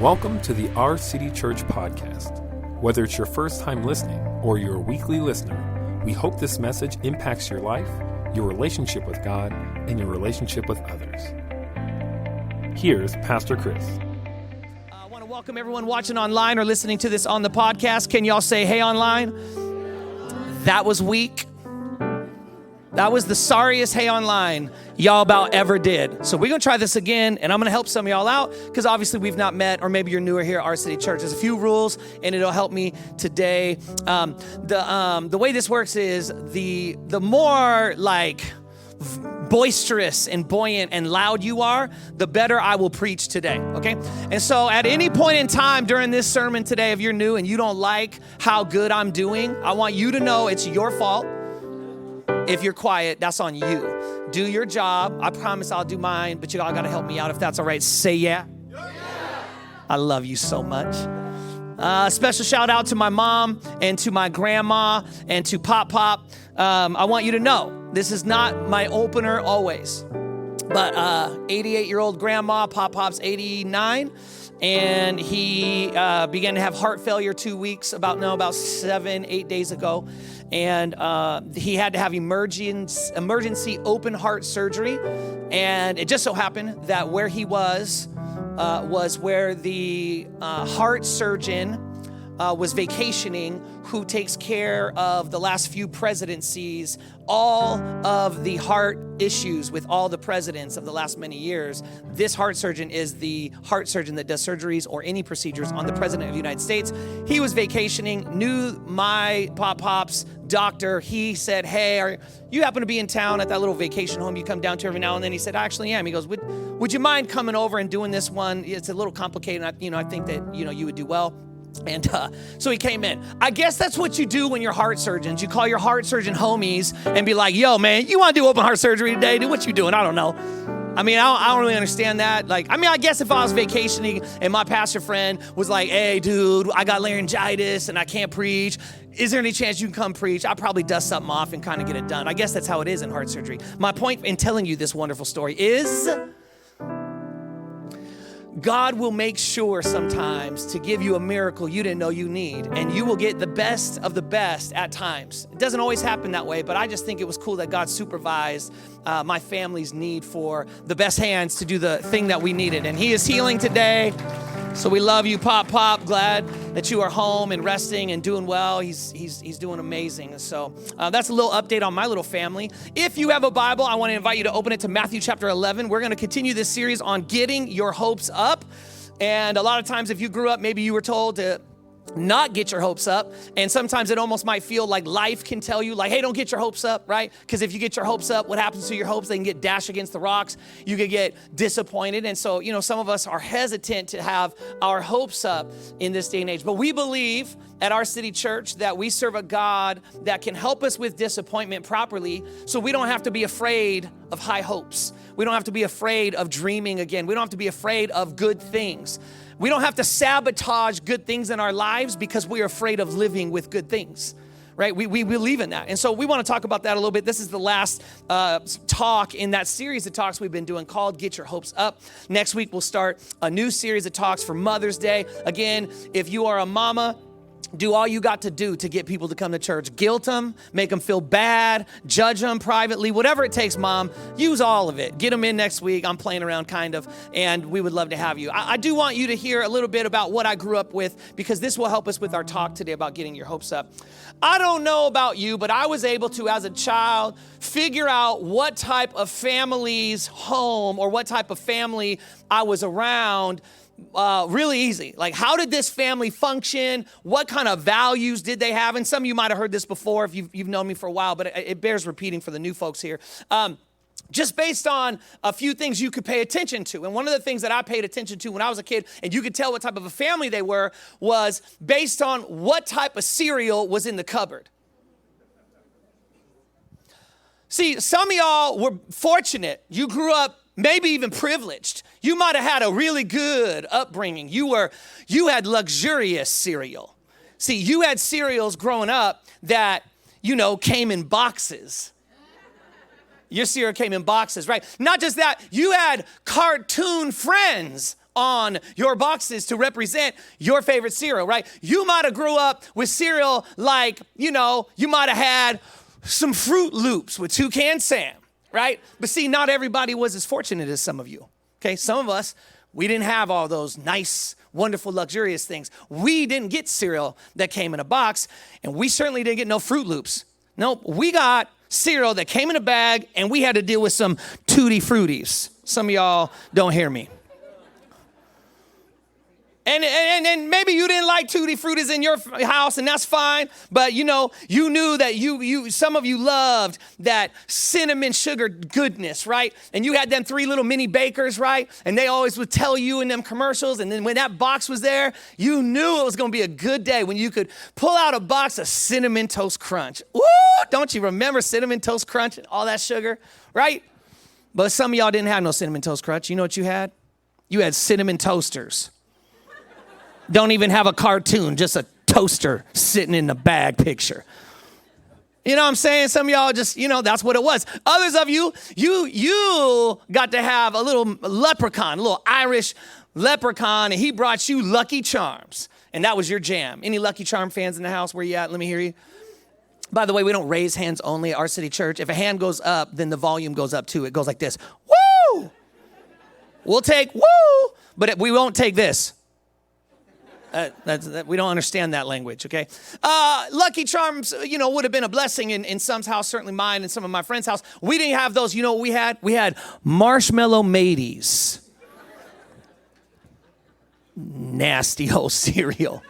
Welcome to the Our City Church podcast. Whether it's your first time listening or you're a weekly listener, we hope this message impacts your life, your relationship with God, and your relationship with others. Here's Pastor Chris. I want to welcome everyone watching online or listening to this on the podcast. Can y'all say, hey, online? That was weak. That was the sorriest hey online y'all about ever did. So we're going to try this again, and I'm going to help some of y'all out because obviously we've not met, or maybe you're newer here at Our City Church. There's a few rules, and it'll help me today. The way this works is the more like boisterous and buoyant and loud you are, the better I will preach today, okay? And so at any point in time during this sermon today, if you're new and you don't like how good I'm doing, I want you to know it's your fault. If you're quiet, that's on you. Do your job. I promise I'll do mine, but you all got to help me out if that's all right. Say yeah. I love you so much. Special shout out to my mom and to my grandma and to Pop. I want you to know this is not my opener always, but 88-year-old grandma, Pop's 89, and he began to have heart failure 2 weeks, about 7-8 days ago. And he had to have emergency open heart surgery. And it just so happened that where he was where the heart surgeon was vacationing, who takes care of the last few presidencies, all of the heart issues with all the presidents of the last many years. This heart surgeon is the heart surgeon that does surgeries or any procedures on the president of the United States. He was vacationing, knew my Pop's doctor. He said, hey, you happen to be in town at that little vacation home you come down to every now and then? He said, I actually am. He goes, would you mind coming over and doing this one? It's a little complicated. I think that, you would do well. And so he came in. I guess that's what you do when you're heart surgeons. You call your heart surgeon homies and be like, yo, man, you want to do open heart surgery today? Dude, what you doing? I don't know. I don't really understand that. I guess if I was vacationing and my pastor friend was like, hey, dude, I got laryngitis and I can't preach. Is there any chance you can come preach? I'll probably dust something off and kind of get it done. I guess that's how it is in heart surgery. My point in telling you this wonderful story is God will make sure sometimes to give you a miracle you didn't know you need, and you will get the best of the best at times. It doesn't always happen that way, but I just think it was cool that God supervised my family's need for the best hands to do the thing that we needed, and he is healing today. So we love you, Pop. Glad that you are home and resting and doing well. He's doing amazing. So that's a little update on my little family. If you have a Bible, I want to invite you to open it to Matthew chapter 11. We're going to continue this series on getting your hopes up. And a lot of times if you grew up, maybe you were told to not get your hopes up. And sometimes it almost might feel like life can tell you like, hey, don't get your hopes up, right? Because if you get your hopes up, what happens to your hopes? They can get dashed against the rocks. You could get disappointed. And so, some of us are hesitant to have our hopes up in this day and age. But we believe at Our City Church that we serve a God that can help us with disappointment properly, so we don't have to be afraid of high hopes. We don't have to be afraid of dreaming again. We don't have to be afraid of good things. We don't have to sabotage good things in our lives because we're afraid of living with good things, right? We believe in that. And so we want to talk about that a little bit. This is the last talk in that series of talks we've been doing called Get Your Hopes Up. Next week, we'll start a new series of talks for Mother's Day. Again, if you are a mama, do all you got to do to get people to come to church. Guilt them, make them feel bad, judge them privately, whatever it takes, Mom. Use all of it. Get them in next week. I'm playing around kind of, and we would love to have you. I do want you to hear a little bit about what I grew up with, because this will help us with our talk today about getting your hopes up. I don't know about you, but I was able to, as a child, figure out what type of family's home or what type of family I was around really easy. Like, how did this family function? What kind of values did they have? And some of you might have heard this before if you've known me for a while, but it bears repeating for the new folks here. Just based on a few things you could pay attention to. And one of the things that I paid attention to when I was a kid, and you could tell what type of a family they were, was based on what type of cereal was in the cupboard. See, some of y'all were fortunate. You grew up maybe even privileged. You might have had a really good upbringing. You had luxurious cereal. See, you had cereals growing up that, came in boxes. Your cereal came in boxes, right? Not just that, you had cartoon friends on your boxes to represent your favorite cereal, right? You might have grew up with cereal like, you might have had some Fruit Loops with Toucan Sam, right? But see, not everybody was as fortunate as some of you, okay? Some of us, we didn't have all those nice, wonderful, luxurious things. We didn't get cereal that came in a box, and we certainly didn't get no Fruit Loops. Nope, we got cereal that came in a bag, and we had to deal with some Tutti Fruities. Some of y'all don't hear me. And maybe you didn't like Tutti Fruities in your house, and that's fine. But you knew that some of you loved that cinnamon sugar goodness, right? And you had them 3 little mini bakers, right? And they always would tell you in them commercials. And then when that box was there, you knew it was going to be a good day when you could pull out a box of Cinnamon Toast Crunch. Woo! Don't you remember Cinnamon Toast Crunch and all that sugar, right? But some of y'all didn't have no Cinnamon Toast Crunch. You know what you had? You had cinnamon toasters. Don't even have a cartoon, just a toaster sitting in the bag picture. You know what I'm saying? Some of y'all just, that's what it was. Others of you got to have a little leprechaun, a little Irish leprechaun, and he brought you Lucky Charms. And that was your jam. Any Lucky Charm fans in the house? Where you at? Let me hear you. By the way, we don't raise hands only at our city church. If a hand goes up, then the volume goes up too. It goes like this. Woo! We'll take woo, but we won't take this. We don't understand that language, okay? Lucky Charms, would have been a blessing in some's house, certainly mine and some of my friends' house. We didn't have those. You know what we had? We had Marshmallow Mateys. Nasty old cereal.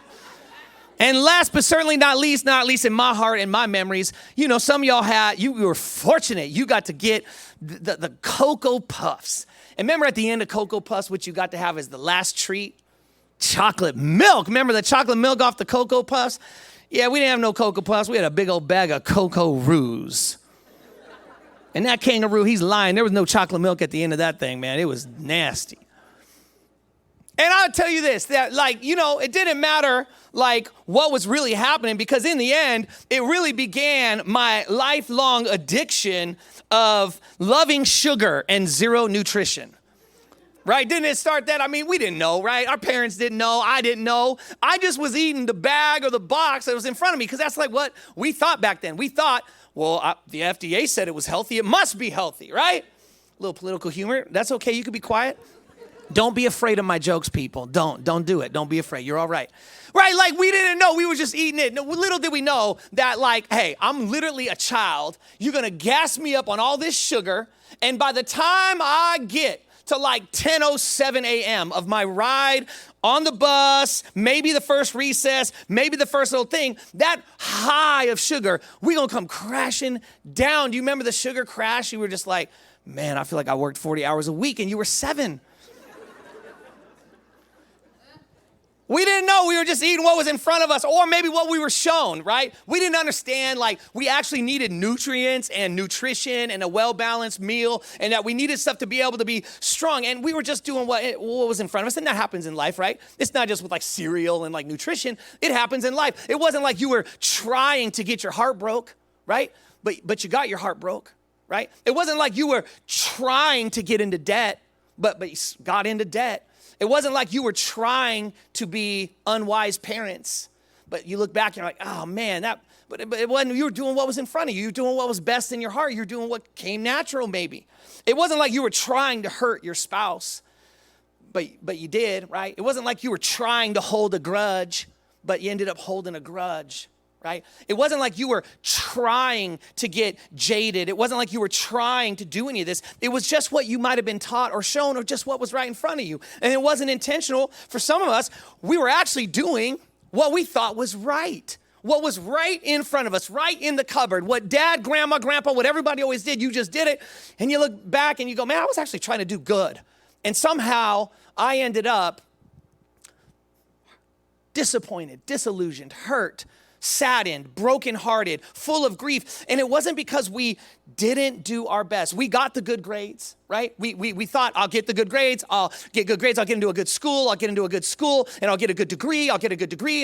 And last but certainly not least in my heart and my memories, some of y'all you were fortunate. You got to get the Cocoa Puffs. And remember at the end of Cocoa Puffs, what you got to have as the last treat? Chocolate milk. Remember the chocolate milk off the Cocoa Puffs? Yeah, we didn't have no Cocoa Puffs. We had a big old bag of Cocoa Roos. And that kangaroo, he's lying. There was no chocolate milk at the end of that thing, man. It was nasty. And I'll tell you this, that it didn't matter what was really happening, because in the end, it really began my lifelong addiction of loving sugar and zero nutrition. Right? Didn't it start that? We didn't know, right? Our parents didn't know. I didn't know. I just was eating the bag or the box that was in front of me, because that's like what we thought back then. We thought, the FDA said it was healthy. It must be healthy, right? A little political humor. That's okay. You can be quiet. Don't be afraid of my jokes, people. Don't do it. Don't be afraid. You're all right. Right? We didn't know. We were just eating it. No, little did we know that hey, I'm literally a child. You're going to gas me up on all this sugar. And by the time I get to 10:07 a.m. of my ride on the bus, maybe the first recess, maybe the first little thing, that high of sugar, we gonna come crashing down. Do you remember the sugar crash? You were just like, man, I feel like I worked 40 hours a week, and you were 7. We didn't know. We were just eating what was in front of us, or maybe what we were shown, right? We didn't understand, we actually needed nutrients and nutrition and a well-balanced meal, and that we needed stuff to be able to be strong. And we were just doing what was in front of us. And that happens in life, right? It's not just with cereal and nutrition. It happens in life. It wasn't like you were trying to get your heart broke, right? But you got your heart broke, right? It wasn't like you were trying to get into debt, but you got into debt. It wasn't like you were trying to be unwise parents, but you look back and you're like, oh man, but it wasn't. You were doing what was in front of you. You were doing what was best in your heart. You're doing what came natural, maybe. It wasn't like you were trying to hurt your spouse, but you did, right? It wasn't like you were trying to hold a grudge, but you ended up holding a grudge. Right? It wasn't like you were trying to get jaded. It wasn't like you were trying to do any of this. It was just what you might have been taught or shown, or just what was right in front of you. And it wasn't intentional. For some of us, we were actually doing what we thought was right. What was right in front of us, right in the cupboard. What dad, grandma, grandpa, what everybody always did, you just did it. And you look back and you go, man, I was actually trying to do good. And somehow I ended up disappointed, disillusioned, hurt, saddened, brokenhearted, full of grief. And it wasn't because we didn't do our best. We got the good grades. right? We thought, I'll get the good grades, I'll get into a good school, and I'll get a good degree, and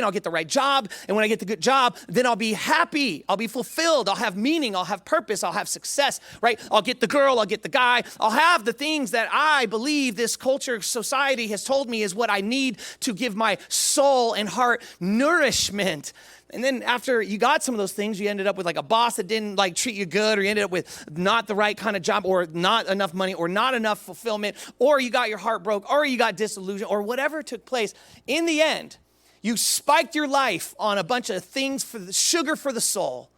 I'll get the right job. And when I get the good job, then I'll be happy, I'll be fulfilled, I'll have meaning, I'll have purpose, I'll have success, right? I'll get the girl, I'll get the guy, I'll have the things that I believe this culture, society has told me is what I need to give my soul and heart nourishment. And then after you got some of those things, you ended up with like a boss that didn't like treat you good, or you ended up with not the right kind of job, or not enough money, or not enough fulfillment, or you got your heart broke, or you got disillusioned, or whatever took place. In the end, you spiked your life on a bunch of things for the sugar for the soul,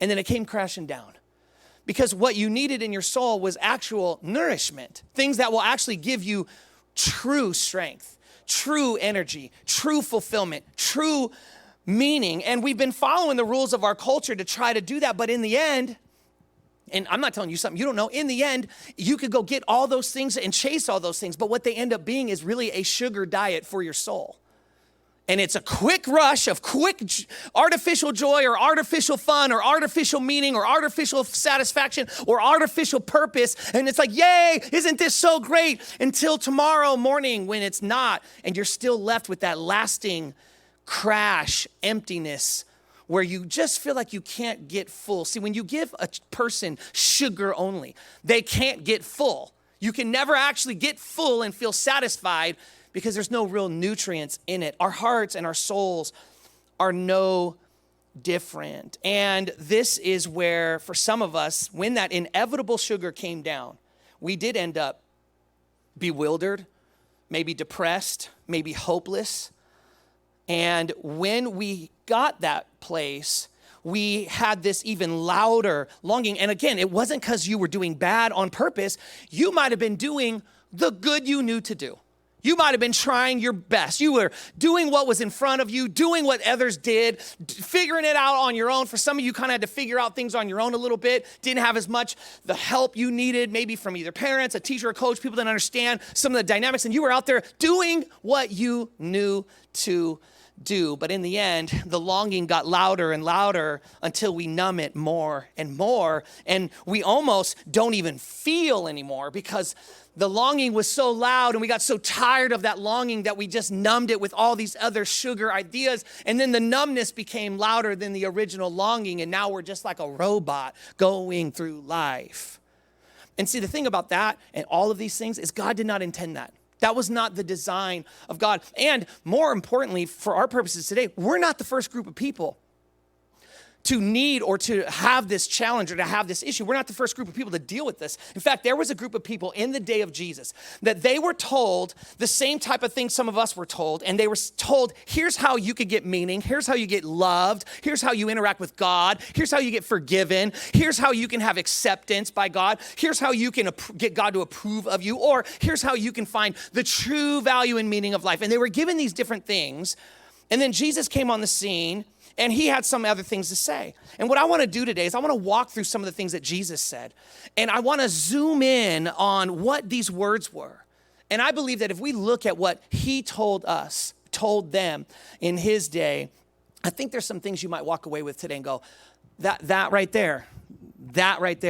and then it came crashing down. Because what you needed in your soul was actual nourishment, things that will actually give you true strength, true energy, true fulfillment, true meaning. And we've been following the rules of our culture to try to do that. But in the end, and I'm not telling you something you don't know, in the end, you could go get all those things and chase all those things. But what they end up being is really a sugar diet for your soul. And it's a quick rush of quick artificial joy, or artificial fun, or artificial meaning, or artificial satisfaction, or artificial purpose. And it's like, yay, isn't this so great? Until tomorrow morning when it's not. And you're still left with that lasting crash emptiness where you just feel like you can't get full. See, when you give a person sugar only, they can't get full. You can never actually get full and feel satisfied because there's no real nutrients in it. Our hearts and our souls are no different. And this is where, for some of us, when that inevitable sugar came down, we did end up bewildered, maybe depressed, maybe hopeless. And when we got that place, we had this even louder longing. And again, it wasn't because you were doing bad on purpose. You might have been doing the good you knew to do. You might have been trying your best. You were doing what was in front of you, doing what others did, figuring it out on your own. For some of you, kind of had to figure out things on your own a little bit. Didn't have as much the help you needed, maybe from either parents, a teacher, a coach. People didn't understand some of the dynamics. And you were out there doing what you knew to do. But in the end, the longing got louder and louder until we numb it more and more. And we almost don't even feel anymore because the longing was so loud and we got so tired of that longing that we just numbed it with all these other sugar ideas. And then the numbness became louder than the original longing. And now we're just like a robot going through life. And see, the thing about that and all of these things is God did not intend that. That was not the design of God. And more importantly, for our purposes today, we're not the first group of people to need or to have this challenge or to have this issue. We're not the first group of people to deal with this. In fact, there was a group of people in the day of Jesus that they were told the same type of thing some of us were told. And they were told, here's how you could get meaning. Here's how you get loved. Here's how you interact with God. Here's how you get forgiven. Here's how you can have acceptance by God. Here's how you can get God to approve of you. Or here's how you can find the true value and meaning of life. And they were given these different things. And then Jesus came on the scene and he had some other things to say. And what I want to do today is I want to walk through some of the things that Jesus said. And I want to zoom in on what these words were. And I believe that if we look at what he told them in his day, I think there's some things you might walk away with today and go, that right there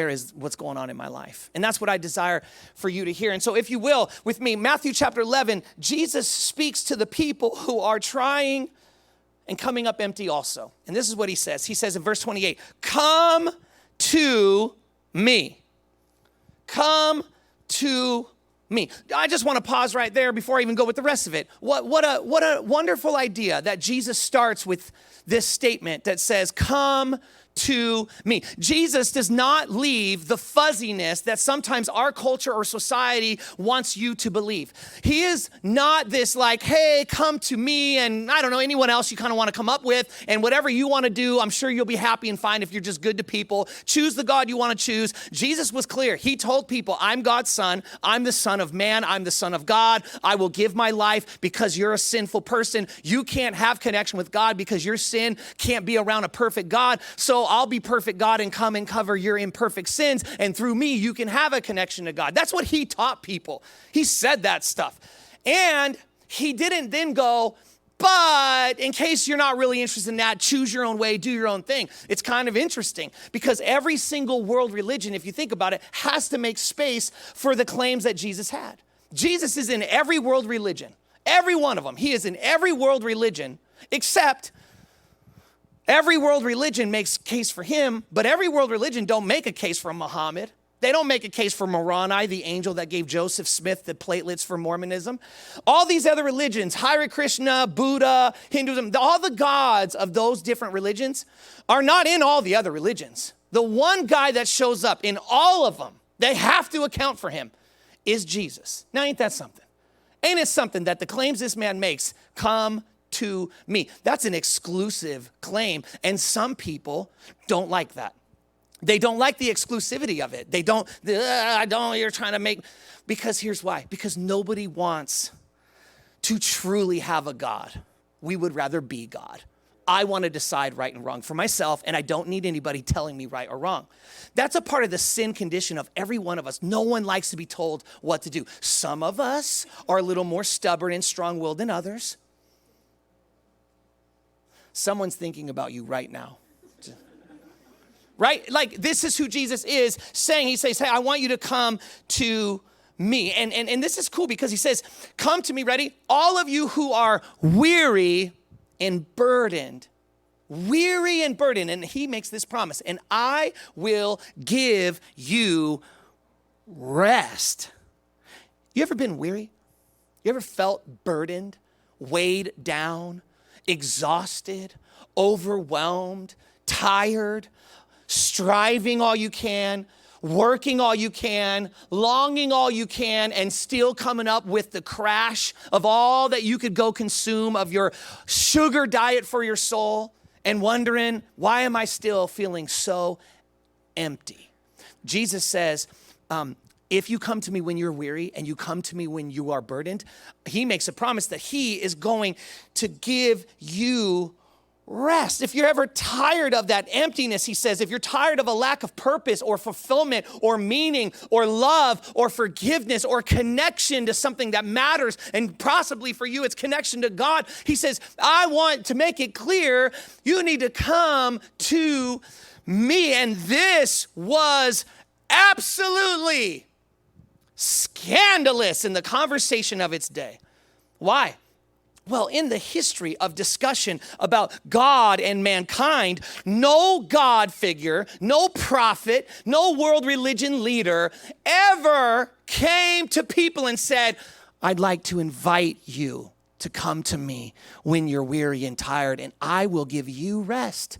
is what's going on in my life. And that's what I desire for you to hear. And so if you will, with me, Matthew chapter 11, Jesus speaks to the people who are trying and coming up empty also. And this is what he says. He says in verse 28, come to me. Come to me. I just want to pause right there before I even go with the rest of it. What a wonderful idea that Jesus starts with this statement that says, come to me. Jesus does not leave the fuzziness that sometimes our culture or society wants you to believe. He is not this like, hey, come to me and I don't know, anyone else you kind of want to come up with and whatever you want to do, I'm sure you'll be happy and fine if you're just good to people. Choose the God you want to choose. Jesus was clear. He told people, I'm God's son. I'm the son of man. I'm the son of God. I will give my life because you're a sinful person. You can't have connection with God because your sin can't be around a perfect God. So I'll be perfect God and come and cover your imperfect sins. And through me, you can have a connection to God. That's what he taught people. He said that stuff. And he didn't then go, But in case you're not really interested in that, choose your own way, do your own thing. It's kind of interesting because every single world religion, if you think about it, has to make space for the claims that Jesus had. Jesus is in every world religion, every one of them. He is in every world religion, except every world religion makes a case for him, but every world religion don't make a case for Muhammad. They don't make a case for Moroni, the angel that gave Joseph Smith the platelets for Mormonism. All these other religions, Hare Krishna, Buddha, Hinduism, all the gods of those different religions are not in all the other religions. The one guy that shows up in all of them, they have to account for him, is Jesus. Now, ain't that something? Ain't it something that the claims this man makes come to me? That's an exclusive claim, and some people don't like that. They don't like the exclusivity of it. They don't, you're trying to make, because here's why. Because nobody wants to truly have a God. We would rather be God. I want to decide right and wrong for myself, and I don't need anybody telling me right or wrong. That's a part of the sin condition of every one of us. No one likes to be told what to do. Some of us are a little more stubborn and strong-willed than others. Someone's thinking about you right now. Right? Like, this is who Jesus is saying. He says, hey, I want you to come to me. And this is cool because he says, come to me, ready? All of you who are weary and burdened. Weary and burdened. And he makes this promise. And I will give you rest. You ever been weary? You ever felt burdened, weighed down, exhausted, overwhelmed, tired, striving all you can, working all you can, longing all you can, and still coming up with the crash of all that you could go consume of your sugar diet for your soul and wondering, why am I still feeling so empty? Jesus says, if you come to me when you're weary and you come to me when you are burdened, he makes a promise that he is going to give you rest. If you're ever tired of that emptiness, he says, if you're tired of a lack of purpose or fulfillment or meaning or love or forgiveness or connection to something that matters, and possibly for you it's connection to God, he says, I want to make it clear you need to come to me. And this was absolutely scandalous in the conversation of its day. Why? Well, in the history of discussion about God and mankind, no God figure, no prophet, no world religion leader ever came to people and said, I'd like to invite you to come to me when you're weary and tired, and I will give you rest.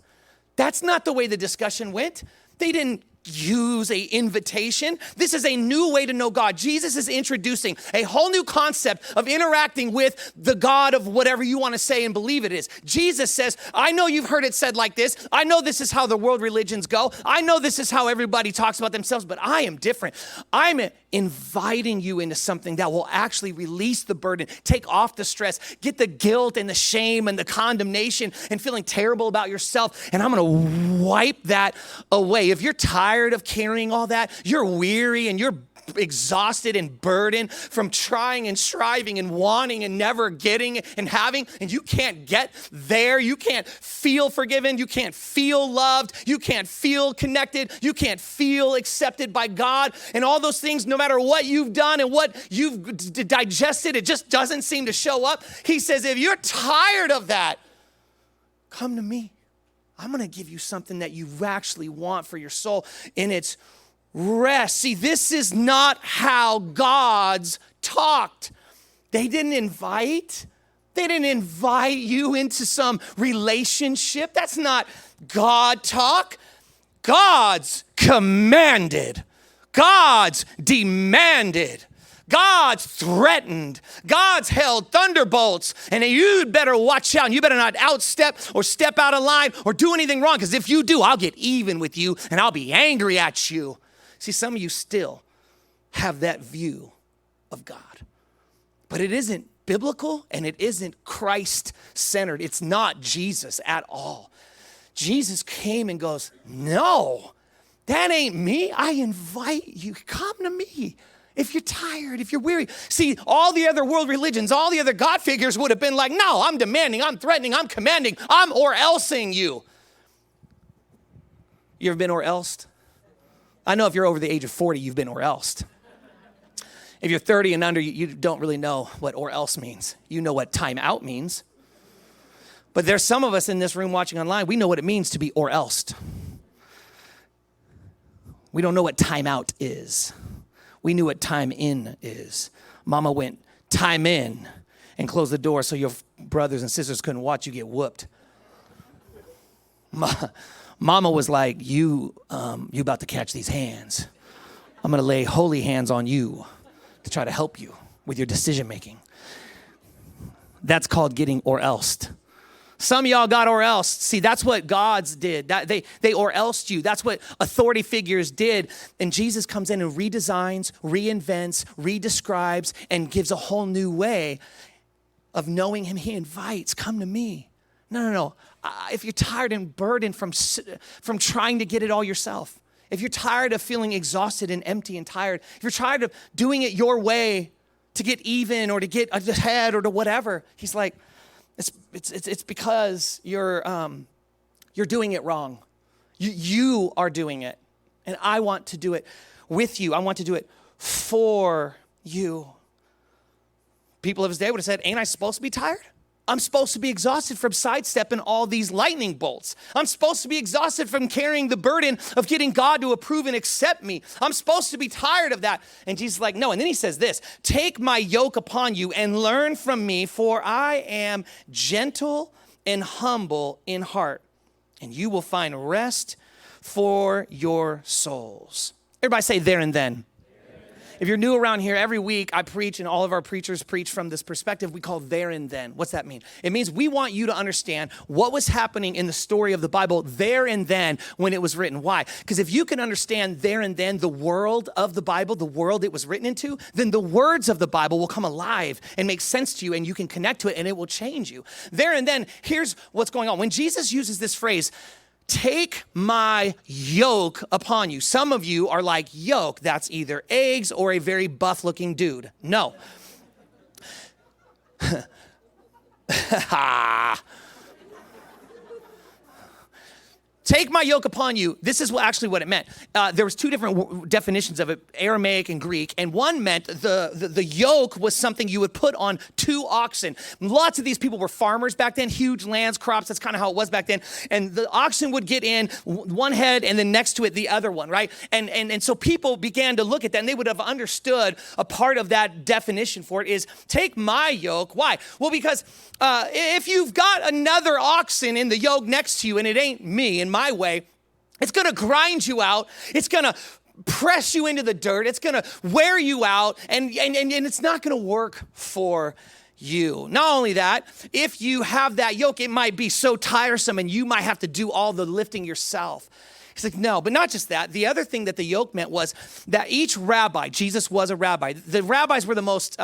That's not the way the discussion went. They didn't use an invitation. This is a new way to know God. Jesus is introducing a whole new concept of interacting with the God of whatever you want to say and believe it is. Jesus says, I know you've heard it said like this. I know this is how the world religions go. I know this is how everybody talks about themselves, but I am different. I'm inviting you into something that will actually release the burden, take off the stress, get the guilt and the shame and the condemnation and feeling terrible about yourself. And I'm going to wipe that away. If you're tired of carrying all that, you're weary and you're exhausted and burdened from trying and striving and wanting and never getting and having, and you can't get there. You can't feel forgiven. You can't feel loved. You can't feel connected. You can't feel accepted by God. And all those things, no matter what you've done and what you've digested, it just doesn't seem to show up. He says, if you're tired of that, come to me. I'm going to give you something that you actually want for your soul, and it's rest. See, this is not how gods talked. They didn't invite you into some relationship. That's not God talk. God's commanded. God's demanded. God's threatened. God's held thunderbolts. And you'd better watch out. And you better not outstep or step out of line or do anything wrong. Because if you do, I'll get even with you and I'll be angry at you. See, some of you still have that view of God. But it isn't biblical and it isn't Christ-centered. It's not Jesus at all. Jesus came and goes, no, that ain't me. I invite you. Come to me. If you're tired, if you're weary. See, all the other world religions, all the other God figures would have been like, no, I'm demanding, I'm threatening, I'm commanding, I'm or elsing you. You ever been or elsed? I know if you're over the age of 40, you've been or elsed. If you're 30 and under, you don't really know what or else means. You know what time out means. But there's some of us in this room watching online, we know what it means to be or elsed. We don't know what time out is. We knew what time in is. Mama went time in and closed the door so your brothers and sisters couldn't watch you get whooped. Mama was like, you about to catch these hands. I'm going to lay holy hands on you to try to help you with your decision making. That's called getting or elsed. Some of y'all got or else. See, that's what gods did. They or elsed you. That's what authority figures did. And Jesus comes in and redesigns, reinvents, redescribes, and gives a whole new way of knowing him. He invites, come to me. No. If you're tired and burdened from trying to get it all yourself, if you're tired of feeling exhausted and empty and tired, if you're tired of doing it your way to get even or to get ahead or to whatever, he's like, it's because you're doing it wrong. You are doing it, and I want to do it with you. I want to do it for you. People of his day would have said, ain't I supposed to be tired? I'm supposed to be exhausted from sidestepping all these lightning bolts. I'm supposed to be exhausted from carrying the burden of getting God to approve and accept me. I'm supposed to be tired of that. And Jesus is like, no. And then he says this, take my yoke upon you and learn from me, for I am gentle and humble in heart, and you will find rest for your souls. Everybody say there and then. If you're new around here, every week I preach, and all of our preachers preach from this perspective we call there and then. What's that mean? It means we want you to understand what was happening in the story of the Bible there and then when it was written. Why? Because if you can understand there and then the world of the Bible, the world it was written into, then the words of the Bible will come alive and make sense to you, and you can connect to it, and it will change you. There and then, here's what's going on. When Jesus uses this phrase, take my yoke upon you. Some of you are like, yoke, that's either eggs or a very buff looking dude. No. Take my yoke upon you. This is actually what it meant. There was two different definitions of it, Aramaic and Greek. And one meant the yoke was something you would put on two oxen. Lots of these people were farmers back then, huge lands, crops. That's kind of how it was back then. And the oxen would get in one head and then next to it, the other one, right? And so people began to look at that, and they would have understood a part of that definition for it is take my yoke. Why? Well, because if you've got another oxen in the yoke next to you and it ain't me and my way, it's going to grind you out. It's going to press you into the dirt. It's going to wear you out, and it's not going to work for you. Not only that, if you have that yoke, it might be so tiresome and you might have to do all the lifting yourself. He's like, no, but not just that. The other thing that the yoke meant was that each rabbi, Jesus was a rabbi. The rabbis were the most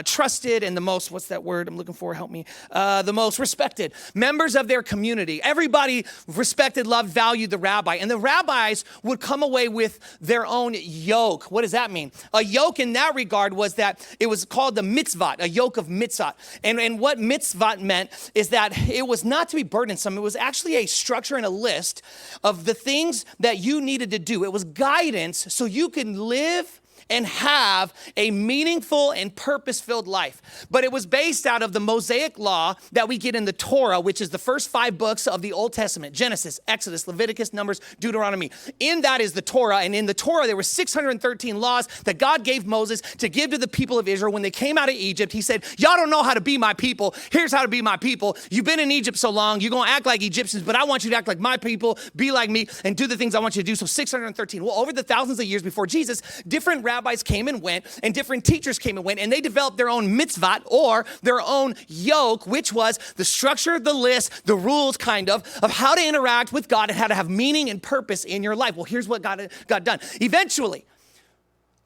trusted and the most, what's that word I'm looking for? Help me. The most respected members of their community. Everybody respected, loved, valued the rabbi. And the rabbis would come away with their own yoke. What does that mean? A yoke in that regard was that it was called the mitzvot, a yoke of mitzvot. And what mitzvot meant is that it was not to be burdensome. It was actually a structure and a list of the things that you needed to do. It was guidance so you can live and have a meaningful and purpose-filled life. But it was based out of the Mosaic law that we get in the Torah, which is the first 5 books of the Old Testament: Genesis, Exodus, Leviticus, Numbers, Deuteronomy. In that is the Torah, and in the Torah there were 613 laws that God gave Moses to give to the people of Israel when they came out of Egypt. He said, y'all don't know how to be my people. Here's how to be my people. You've been in Egypt so long, you're going to act like Egyptians, but I want you to act like my people, be like me, and do the things I want you to do. So 613. Well, over the thousands of years before Jesus, different rabbis came and went, and different teachers came and went, and they developed their own mitzvot, or their own yoke, which was the structure, the list, the rules kind of how to interact with God and how to have meaning and purpose in your life. Well, here's what got done. Eventually,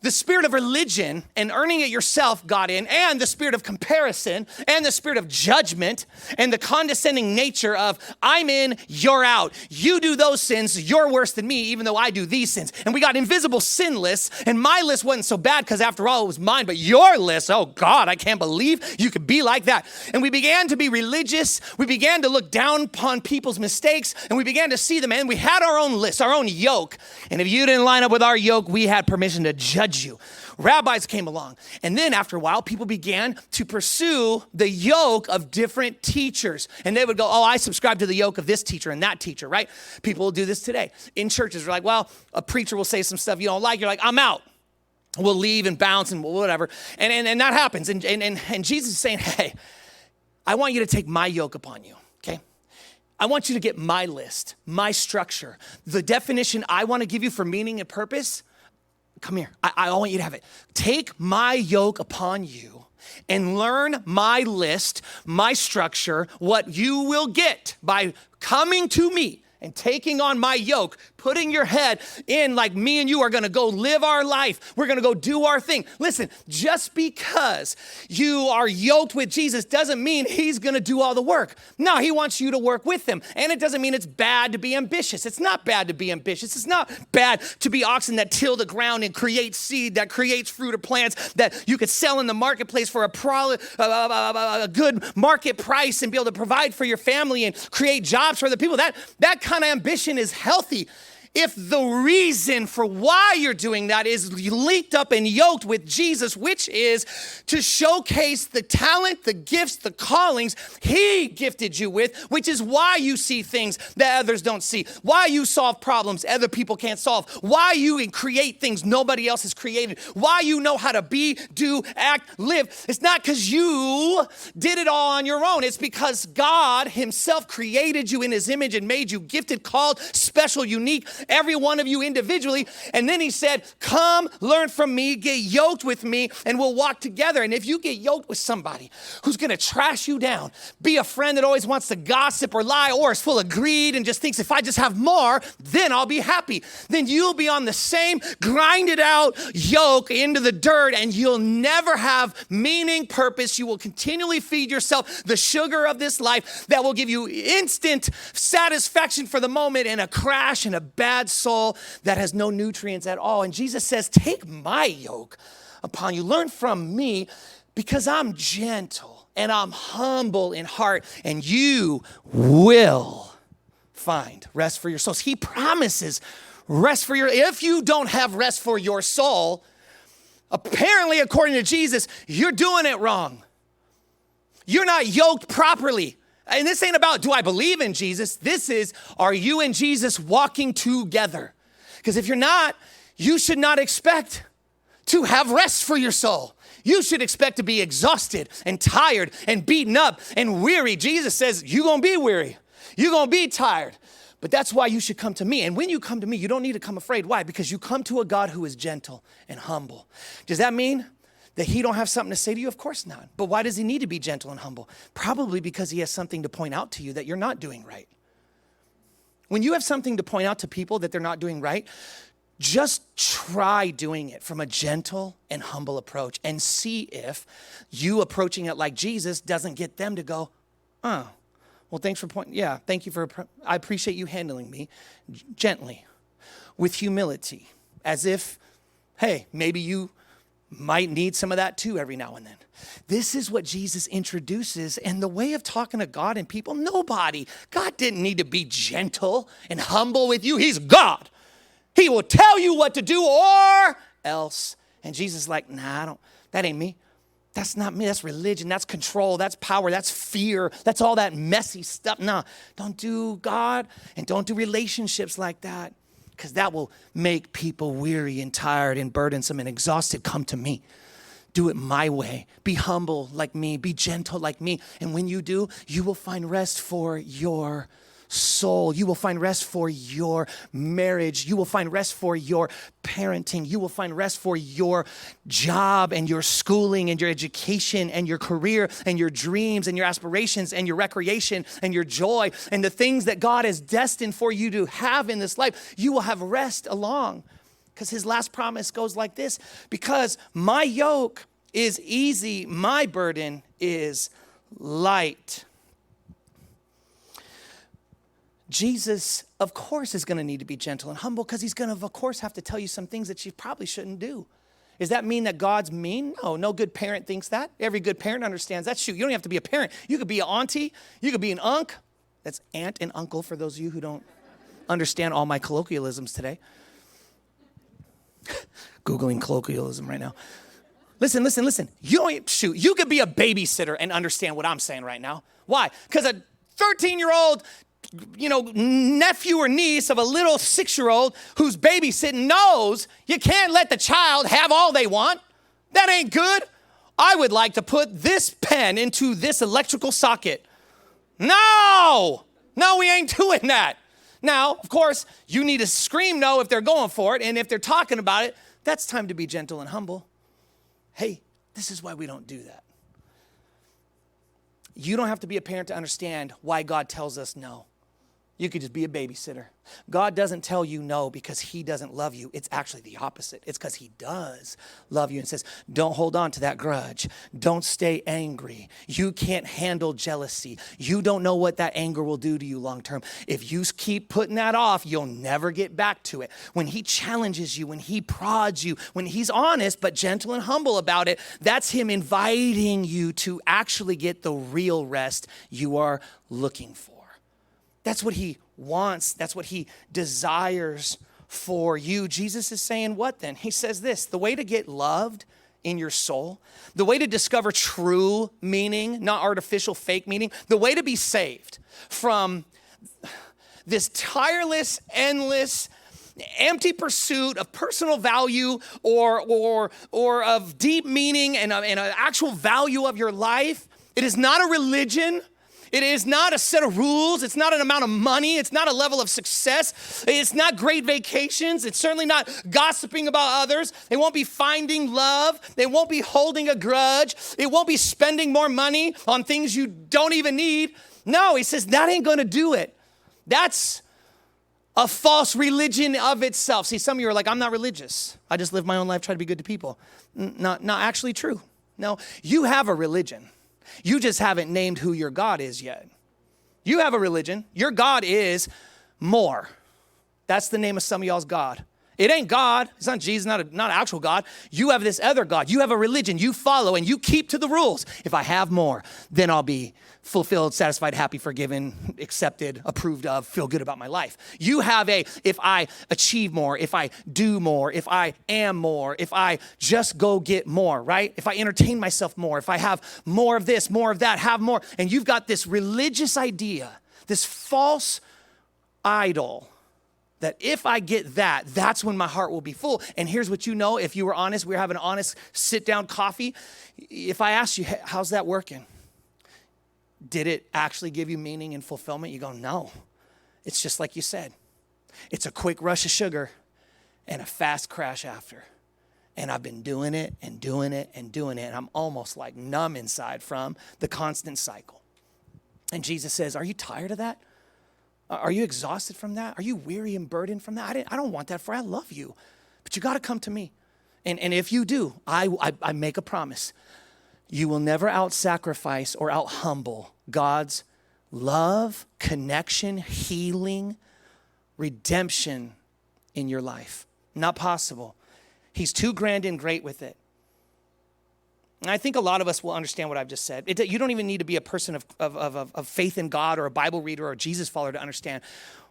the spirit of religion and earning it yourself got in, and the spirit of comparison and the spirit of judgment and the condescending nature of I'm in, you're out. You do those sins, you're worse than me, even though I do these sins. And we got invisible sin lists, and my list wasn't so bad because after all, it was mine, but your list, oh God, I can't believe you could be like that. And we began to be religious. We began to look down upon people's mistakes, and we began to see them, and we had our own list, our own yoke. And if you didn't line up with our yoke, we had permission to judge you. Rabbis came along. And then after a while, people began to pursue the yoke of different teachers. And they would go, oh, I subscribe to the yoke of this teacher and that teacher, right? People will do this today. In churches, they're like, well, a preacher will say some stuff you don't like. You're like, I'm out. We'll leave and bounce and whatever. And that happens. And Jesus is saying, hey, I want you to take my yoke upon you, okay? I want you to get my list, my structure, the definition I want to give you for meaning and purpose. Come here. I want you to have it. Take my yoke upon you and learn my list, my structure, what you will get by coming to me and taking on my yoke, putting your head in like me and you are going to go live our life. We're going to go do our thing. Listen, just because you are yoked with Jesus doesn't mean he's going to do all the work. No, he wants you to work with him. And it doesn't mean it's bad to be ambitious. It's not bad to be ambitious. It's not bad to be oxen that till the ground and create seed that creates fruit or plants that you could sell in the marketplace for a good market price and be able to provide for your family and create jobs for other people. That kind of ambition is healthy. If the reason for why you're doing that is linked up and yoked with Jesus, which is to showcase the talent, the gifts, the callings he gifted you with, which is why you see things that others don't see, why you solve problems other people can't solve, why you create things nobody else has created, why you know how to be, do, act, live. It's not because you did it all on your own. It's because God himself created you in his image and made you gifted, called, special, unique, every one of you individually. And then he said, come learn from me, get yoked with me, and we'll walk together. And if you get yoked with somebody who's going to trash you down, be a friend that always wants to gossip or lie, or is full of greed and just thinks if I just have more, then I'll be happy, then you'll be on the same grinded out yoke into the dirt, and you'll never have meaning, purpose. You will continually feed yourself the sugar of this life that will give you instant satisfaction for the moment and a crash and a bad soul that has no nutrients at all. And Jesus says, take my yoke upon you. Learn from me because I'm gentle and I'm humble in heart, and you will find rest for your souls. He promises rest for if you don't have rest for your soul, apparently, according to Jesus, you're doing it wrong. You're not yoked properly. And this ain't about, do I believe in Jesus? This is, are you and Jesus walking together? Because if you're not, you should not expect to have rest for your soul. You should expect to be exhausted and tired and beaten up and weary. Jesus says, you're going to be weary. You're going to be tired. But that's why you should come to me. And when you come to me, you don't need to come afraid. Why? Because you come to a God who is gentle and humble. Does that mean that he don't have something to say to you? Of course not. But why does he need to be gentle and humble? Probably because he has something to point out to you that you're not doing right. When you have something to point out to people that they're not doing right, just try doing it from a gentle and humble approach and see if you approaching it like Jesus doesn't get them to go, oh, well, thanks for pointing. Yeah, thank you I appreciate you handling me gently, with humility, as if, hey, maybe you might need some of that too every now and then. This is what Jesus introduces, and the way of talking to God and people. God didn't need to be gentle and humble with you. He's God. He will tell you what to do or else. And Jesus is like, nah, that ain't me. That's not me. That's religion. That's control. That's power. That's fear. That's all that messy stuff. No, don't do God and don't do relationships like that, because that will make people weary and tired and burdensome and exhausted. Come to me. Do it my way. Be humble like me. Be gentle like me. And when you do, you will find rest for your soul. You will find rest for your marriage. You will find rest for your parenting. You will find rest for your job and your schooling and your education and your career and your dreams and your aspirations and your recreation and your joy and the things that God has destined for you to have in this life. You will have rest along Because his last promise goes like this, because my yoke is easy, my burden is light. Jesus, of course, is going to need to be gentle and humble because he's going to, of course, have to tell you some things that you probably shouldn't do. Does that mean that God's mean? No good parent thinks that. Every good parent understands that. Shoot, you don't have to be a parent. You could be an auntie. You could be an unk. That's aunt and uncle for those of you who don't understand all my colloquialisms today. Googling colloquialism right now. Listen. You could be a babysitter and understand what I'm saying right now. Why? Because a 13-year-old, nephew or niece of a little 6-year-old who's babysitting knows you can't let the child have all they want. That ain't good. I would like to put this pen into this electrical socket. No, we ain't doing that. Now, of course, you need to scream no if they're going for it, and if they're talking about it, that's time to be gentle and humble. Hey, this is why we don't do that. You don't have to be a parent to understand why God tells us no. You could just be a babysitter. God doesn't tell you no because he doesn't love you. It's actually the opposite. It's because he does love you and says, don't hold on to that grudge. Don't stay angry. You can't handle jealousy. You don't know what that anger will do to you long term. If you keep putting that off, you'll never get back to it. When he challenges you, when he prods you, when he's honest but gentle and humble about it, that's him inviting you to actually get the real rest you are looking for. That's what he wants. That's what he desires for you. Jesus is saying what then? He says this, the way to get loved in your soul, the way to discover true meaning, not artificial fake meaning, the way to be saved from this tireless, endless, empty pursuit of personal value or of deep meaning and an actual value of your life. It is not a religion. It is not a set of rules. It's not an amount of money. It's not a level of success. It's not great vacations. It's certainly not gossiping about others. They won't be finding love. They won't be holding a grudge. It won't be spending more money on things you don't even need. No, he says that ain't going to do it. That's a false religion of itself. See, some of you are like, I'm not religious. I just live my own life, try to be good to people. Not actually true. No, you have a religion. You just haven't named who your God is yet. You have a religion. Your God is more. That's the name of some of y'all's God. It ain't God. It's not Jesus, not an actual God. You have this other God. You have a religion. You follow and you keep to the rules. If I have more, then I'll be fulfilled, satisfied, happy, forgiven, accepted, approved of, feel good about my life. You have if I achieve more, if I do more, if I am more, if I just go get more, right? If I entertain myself more, if I have more of this, more of that, have more. And you've got this religious idea, this false idol that if I get that, that's when my heart will be full. And here's what you know, if you were honest, we were having an honest sit-down coffee. If I asked you, how's that working? Did it actually give you meaning and fulfillment? You go, no. It's just like you said. It's a quick rush of sugar and a fast crash after. And I've been doing it and doing it and doing it. And I'm almost like numb inside from the constant cycle. And Jesus says, are you tired of that? Are you exhausted from that? Are you weary and burdened from that? I don't want that for I love you. But you got to come to me. And if you do, I make a promise. You will never out-sacrifice or out-humble God's love, connection, healing, redemption in your life. Not possible. He's too grand and great with it. And I think a lot of us will understand what I've just said. You don't even need to be a person of faith in God or a Bible reader or a Jesus follower to understand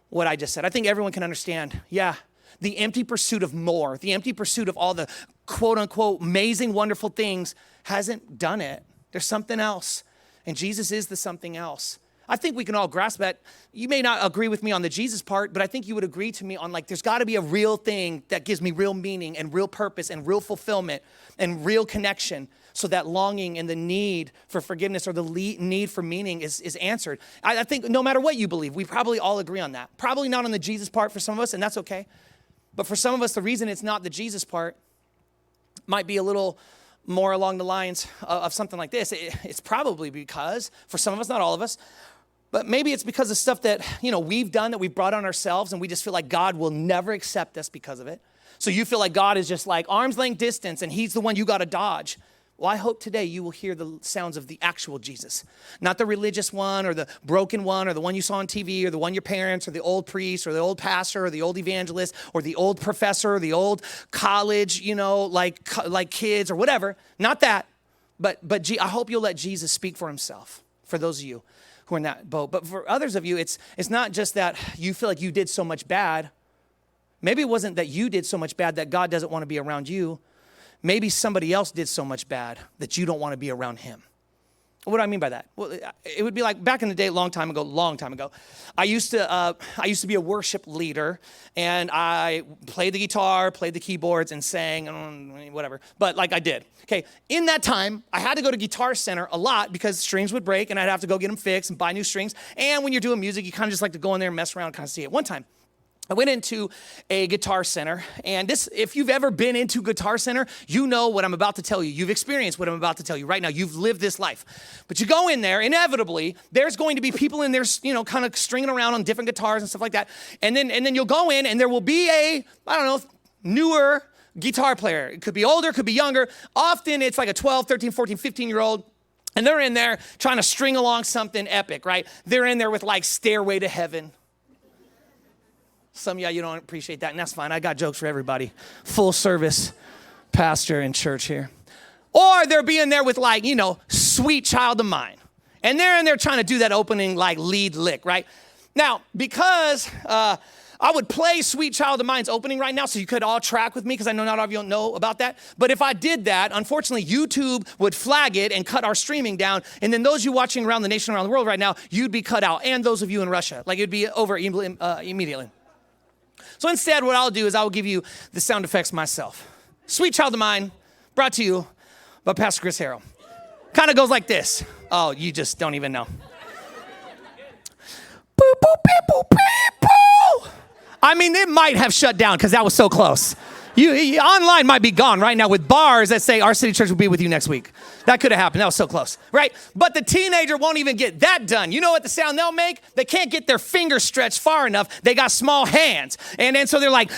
what I just said. I think everyone can understand, the empty pursuit of more, the empty pursuit of all the quote unquote amazing, wonderful things hasn't done it. There's something else. And Jesus is the something else. I think we can all grasp that. You may not agree with me on the Jesus part, but I think you would agree to me on there's got to be a real thing that gives me real meaning and real purpose and real fulfillment and real connection. So that longing and the need for forgiveness or the need for meaning is answered. I think no matter what you believe, we probably all agree on that. Probably not on the Jesus part for some of us, and that's okay. But for some of us, the reason it's not the Jesus part might be a little more along the lines of something like this. It's probably because, for some of us, not all of us, but maybe it's because of stuff that we've done, that we've brought on ourselves, and we just feel like God will never accept us because of it. So you feel like God is just like arm's length distance and he's the one you got to dodge. Well, I hope today you will hear the sounds of the actual Jesus, not the religious one or the broken one or the one you saw on TV or the one your parents or the old priest or the old pastor or the old evangelist or the old professor or the old college, like kids or whatever. Not that, but I hope you'll let Jesus speak for himself for those of you who are in that boat. But for others of you, it's not just that you feel like you did so much bad. Maybe it wasn't that you did so much bad that God doesn't want to be around you. Maybe somebody else did so much bad that you don't want to be around him. What do I mean by that? Well, it would be like back in the day, long time ago, I used to be a worship leader, and I played the guitar, played the keyboards, and sang, whatever. But like I did. Okay, in that time, I had to go to Guitar Center a lot because strings would break, and I'd have to go get them fixed and buy new strings. And when you're doing music, you kind of just like to go in there and mess around and kind of see it. One time, I went into a Guitar Center, and this, if you've ever been into Guitar Center, you know what I'm about to tell you. You've experienced what I'm about to tell you right now. You've lived this life. But you go in there, inevitably, there's going to be people in there, kind of stringing around on different guitars and stuff like that. And then you'll go in, and there will be a, newer guitar player. It could be older, it could be younger. Often it's like a 12, 13, 14, 15-year-old. And they're in there trying to string along something epic, right? They're in there with like Stairway to Heaven. Some of y'all, you don't appreciate that, and that's fine. I got jokes for everybody. Full service pastor in church here. Or they're being there with like, Sweet Child of Mine. And they're in there trying to do that opening like lead lick, right? Now, because I would play Sweet Child of Mine's opening right now so you could all track with me because I know not all of you know about that. But if I did that, unfortunately, YouTube would flag it and cut our streaming down. And then those of you watching around the nation, around the world right now, you'd be cut out. And those of you in Russia, like it'd be over immediately. So instead, what I'll do is I'll give you the sound effects myself. Sweet Child of Mine, brought to you by Pastor Chris Harrell. Kind of goes like this. Oh, you just don't even know. Boop, boop, beep, boop, beep, boo. It might have shut down because that was so close. You online might be gone right now with bars that say our city church will be with you next week. That could have happened. That was so close, right? But the teenager won't even get that done. You know what the sound they'll make? They can't get their fingers stretched far enough. They got small hands. And then so they're like,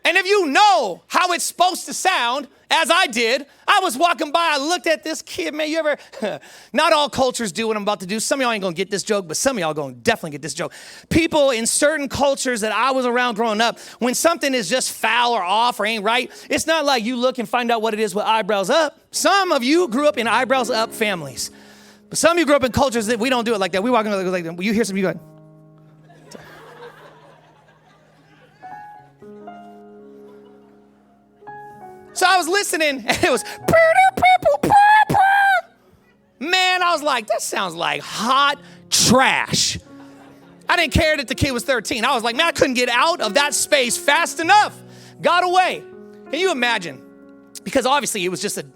and if you know how it's supposed to sound, as I did, I was walking by, I looked at this kid, man, you ever, not all cultures do what I'm about to do. Some of y'all ain't gonna get this joke, but some of y'all gonna definitely get this joke. People in certain cultures that I was around growing up, when something is just foul or off or ain't right, it's not like you look and find out what it is with eyebrows up. Some of you grew up in eyebrows up families. But some of you grew up in cultures that we don't do it like that. We walk in like that. You hear some of you going, so I was listening, and it was, man, I was like, that sounds like hot trash. I didn't care that the kid was 13. I was like, man, I couldn't get out of that space fast enough. Got away. Can you imagine? Because obviously it was just an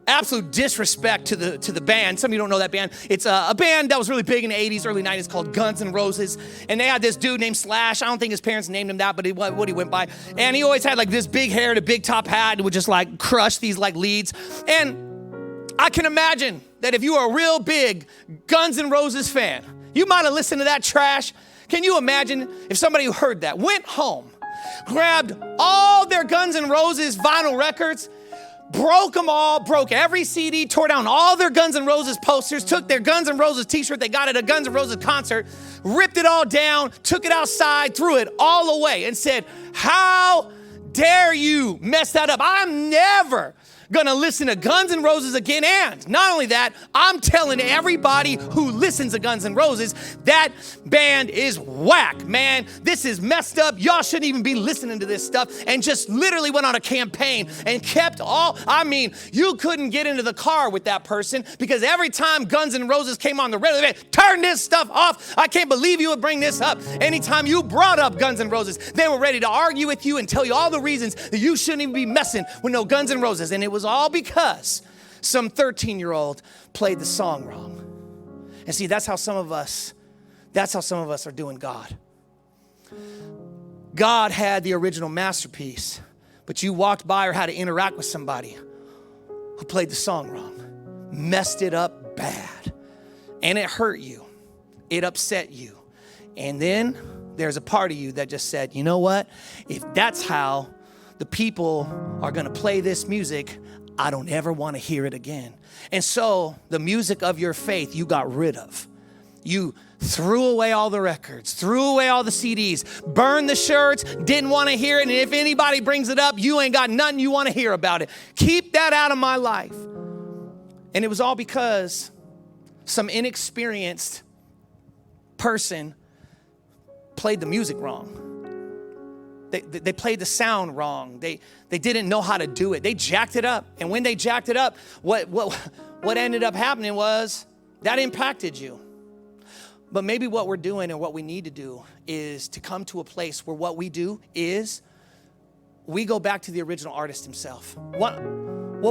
absolute disrespect to the band. Some of you don't know that band. It's a band that was really big in the 80s, early 90s called Guns N' Roses. And they had this dude named Slash. I don't think his parents named him that, but what he went by. And he always had like this big hair and a big top hat and would just like crush these like leads. And I can imagine that if you are a real big Guns N' Roses fan, you might have listened to that trash. Can you imagine if somebody who heard that went home, grabbed all their Guns N' Roses vinyl records, broke them all, broke every CD, tore down all their Guns N' Roses posters, took their Guns N' Roses t-shirt they got at a Guns N' Roses concert, ripped it all down, took it outside, threw it all away and said, how dare you mess that up? I'm never gonna listen to Guns N' Roses again. And not only that, I'm telling everybody who listens to Guns N' Roses, that band is whack, man. This is messed up. Y'all shouldn't even be listening to this stuff. And just literally went on a campaign and kept you couldn't get into the car with that person because every time Guns N' Roses came on the radio, they turn this stuff off. I can't believe you would bring this up. Anytime you brought up Guns N' Roses, they were ready to argue with you and tell you all the reasons that you shouldn't even be messing with no Guns N' Roses. And it was all because some 13-year-old played the song wrong. And see, that's how some of us are doing God. God had the original masterpiece, but you walked by or had to interact with somebody who played the song wrong, messed it up bad, and it hurt you. It upset you. And then there's a part of you that just said, you know what? If that's how the people are going to play this music, I don't ever want to hear it again. And so the music of your faith you got rid of. You threw away all the records, threw away all the CDs, burned the shirts, didn't want to hear it. And if anybody brings it up, you ain't got nothing you want to hear about it. Keep that out of my life. And it was all because some inexperienced person played the music wrong. They played the sound wrong. They didn't know how to do it. They jacked it up. And when they jacked it up, what ended up happening was that impacted you. But maybe what we're doing and what we need to do is to come to a place where what we do is we go back to the original artist himself. What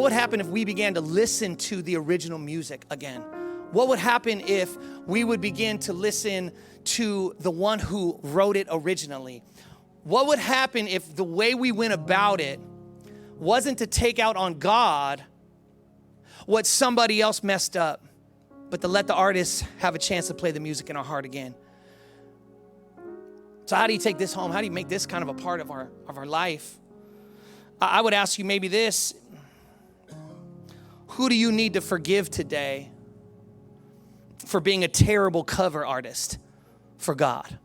would happen if we began to listen to the original music again? What would happen if we would begin to listen to the one who wrote it originally? What would happen if the way we went about it wasn't to take out on God what somebody else messed up, but to let the artist have a chance to play the music in our heart again? So how do you take this home? How do you make this kind of a part of our life? I would ask you maybe this. Who do you need to forgive today for being a terrible cover artist for God?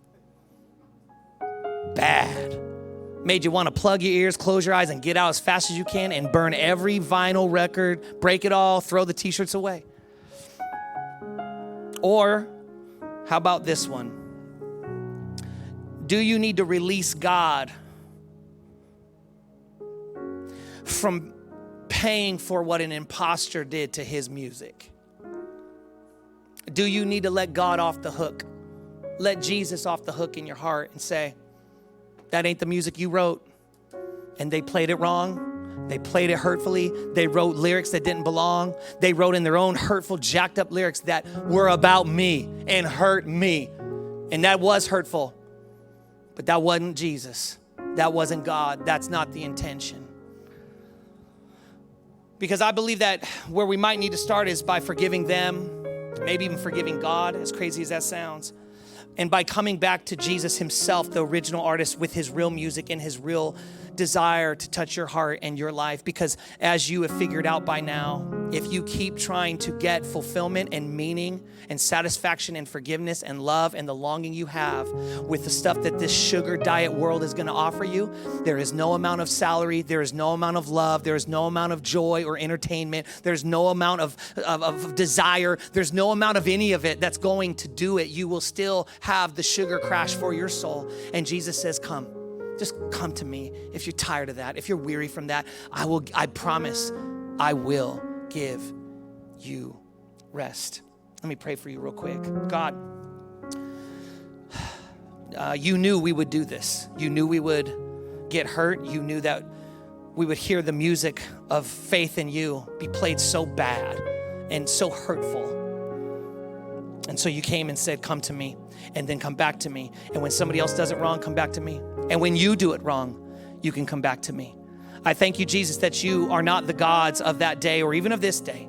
Bad. Made you want to plug your ears, close your eyes, and get out as fast as you can and burn every vinyl record, break it all, throw the t-shirts away. Or how about this one? Do you need to release God from paying for what an imposter did to his music? Do you need to let God off the hook? Let Jesus off the hook in your heart and say, that ain't the music you wrote. And they played it wrong. They played it hurtfully. They wrote lyrics that didn't belong. They wrote in their own hurtful, jacked up lyrics that were about me and hurt me. And that was hurtful. But that wasn't Jesus. That wasn't God. That's not the intention. Because I believe that where we might need to start is by forgiving them, maybe even forgiving God, as crazy as that sounds. And by coming back to Jesus himself, the original artist, with his real music and his real desire to touch your heart and your life. Because as you have figured out by now, if you keep trying to get fulfillment and meaning and satisfaction and forgiveness and love and the longing you have with the stuff that this sugar diet world is going to offer you, there is no amount of salary, there is no amount of love, there is no amount of joy or entertainment, there's no amount of desire, there's no amount of any of it that's going to do it. You will still have the sugar crash for your soul. And Jesus says, come. Just come to me if you're tired of that, if you're weary from that. I promise I will give you rest. Let me pray for you real quick. God, you knew we would do this. You knew we would get hurt. You knew that we would hear the music of faith in you be played so bad and so hurtful. And so you came and said, come to me, and then come back to me. And when somebody else does it wrong, come back to me. And when you do it wrong, you can come back to me. I thank you, Jesus, that you are not the gods of that day or even of this day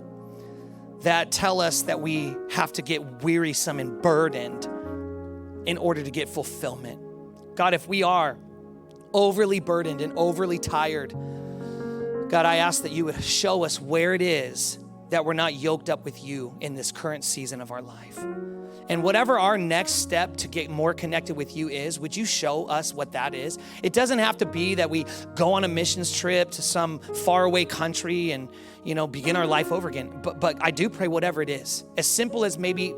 that tell us that we have to get wearisome and burdened in order to get fulfillment. God, if we are overly burdened and overly tired, God, I ask that you would show us where it is that we're not yoked up with you in this current season of our life. And whatever our next step to get more connected with you is, would you show us what that is? It doesn't have to be that we go on a missions trip to some faraway country and, begin our life over again. But I do pray whatever it is, as simple as maybe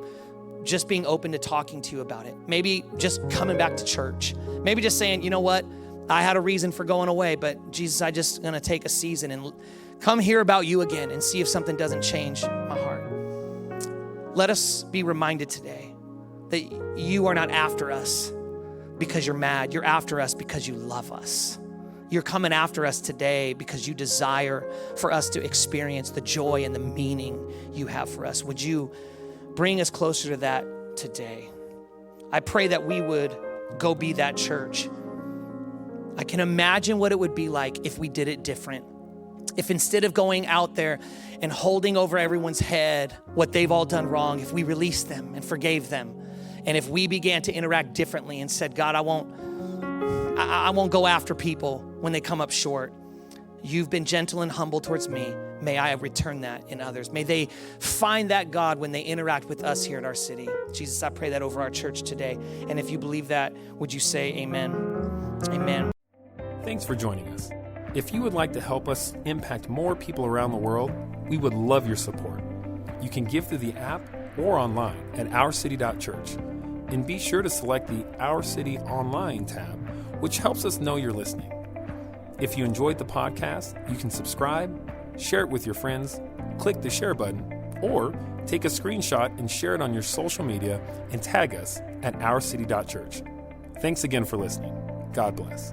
just being open to talking to you about it. Maybe just coming back to church. Maybe just saying, you know what? I had a reason for going away, but Jesus, I just gonna take a season and come hear about you again and see if something doesn't change my heart. Let us be reminded today that you are not after us because you're mad. You're after us because you love us. You're coming after us today because you desire for us to experience the joy and the meaning you have for us. Would you bring us closer to that today? I pray that we would go be that church. I can imagine what it would be like if we did it different. If instead of going out there and holding over everyone's head what they've all done wrong, if we released them and forgave them And if we began to interact differently and said, God, I won't go after people when they come up short. You've been gentle and humble towards me. May I return that in others. May they find that God when they interact with us here at our city. Jesus, I pray that over our church today. And if you believe that, would you say amen? Amen. Thanks for joining us. If you would like to help us impact more people around the world, we would love your support. You can give through the app or online at ourcity.church. And be sure to select the Our City Online tab, which helps us know you're listening. If you enjoyed the podcast, you can subscribe, share it with your friends, click the share button, or take a screenshot and share it on your social media and tag us at ourcity.church. Thanks again for listening. God bless.